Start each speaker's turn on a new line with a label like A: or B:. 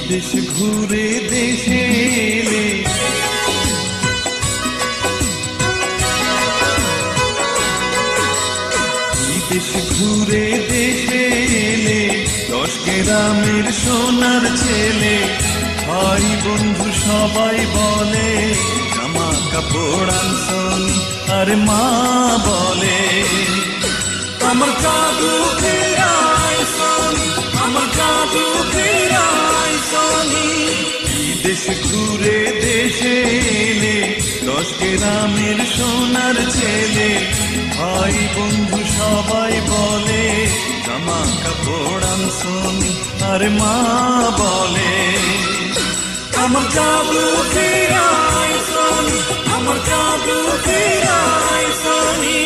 A: বিদেশ ঘুরে দেশে এলে বিদেশ ঘুরে দেশে এলে 10 গ্রামের সোনার ছেলে ভাই বন্ধু সবাই বলে জামা কাপড় আনছনি আর মা বলে আমার জাদু ফিরাই সনি আমার জাদু ফিরাই সনি বিদেশ ঘুরে দেশে এলে 10 গ্রামের সোনার ছেলে ভাই বন্ধু সবাই বলে জামা কাপড় আনছনি আর মা বলে আমার জাদু ফিরাই সনি আমার জাদু ফিরাই সনি।